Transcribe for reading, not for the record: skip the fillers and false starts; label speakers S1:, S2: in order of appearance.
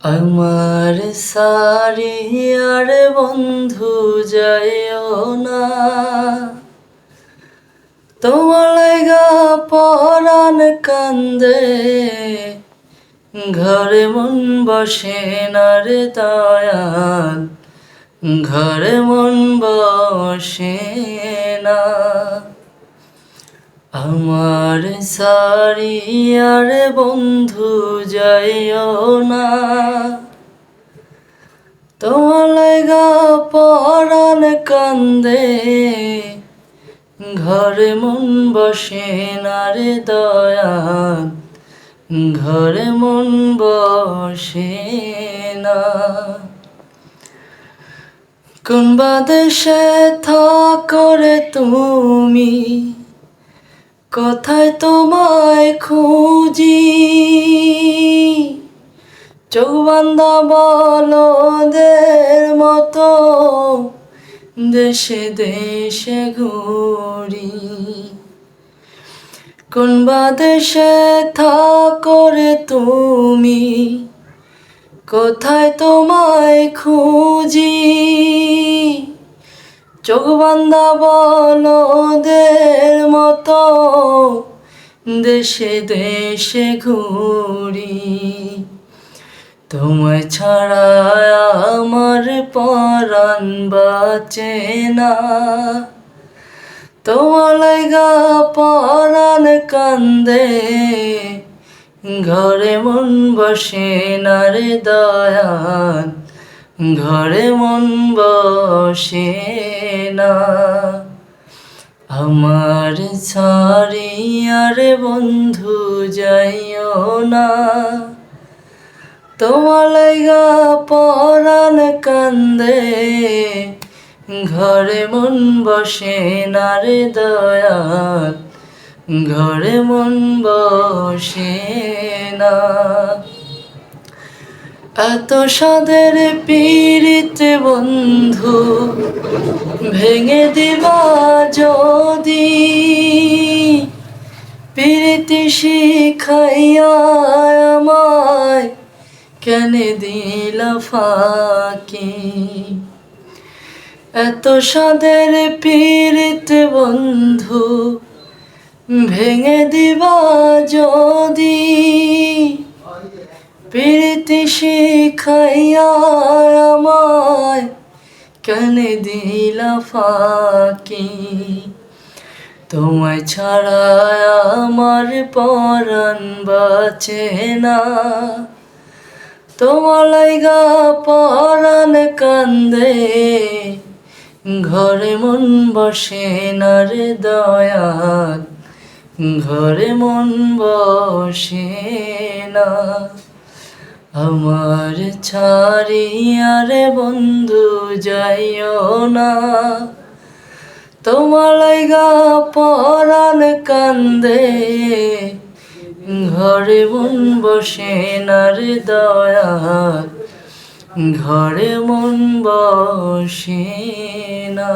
S1: আমার সারিয়ার বন্ধু যাইও না, তোমার লাগা পরাণ কান্দে, ঘরে মন বসে না রে দয়াল, ঘরে মন বসে না। আমার সারিয়ার বন্ধু যাইও না, তোমার লাগা পরাণ কান্দে, ঘরে মন বসে না রে দয়াল, ঘরে মন বসে না। কোন বাদেশে থাকো রে তুমি, কোথায় তোমায় খুঁজি, চোখ বান্ধা বলদের মতো দেশে দেশে ঘুরি। কোন বাদেশে থাকো রে তুমি, কোথায় তোমায় খুঁজি, চোখ বান্ধা বলদের মতো দেশে দেশে ঘুরি। তোমায় ছাড়া আমার পরাণ বাঁচে না, তোমার লাগা পরাণ কান্দে, ঘরে মন বসে না রে দয়াল, ঘরে মন বসে না। আমার ছাড়িয়ার বন্ধু যাইও না, তোমার লাগা পরাণ কান্দে, ঘরে মন বসে না রে দয়াল, ঘরে মন বসে না। এত সাদের পীড়িত বন্ধু ভেঙে দিবা যদি, পীড়িতি শিখাইয়া আমায় কেন দিলা ফাঁকি। এত সাদের পীড়িত বন্ধু ভেঙে দিবা যদি, পীড়িতি শিখাইয়া আমায় কেন দিলা ফাঁকি। তোমায় ছাড়া আমার পরাণ বাঁচে না, তোমার লাগা পরাণ কান্দে, ঘরে মন বসে না রে দয়াল, ঘরে মন বসে না। আমার ছাড়িয়ার বন্ধু যাইও না, তোমার লাগা পরাণ কান্দে, ঘরে মন বসে না রে দয়াল, ঘরে মন বসে না।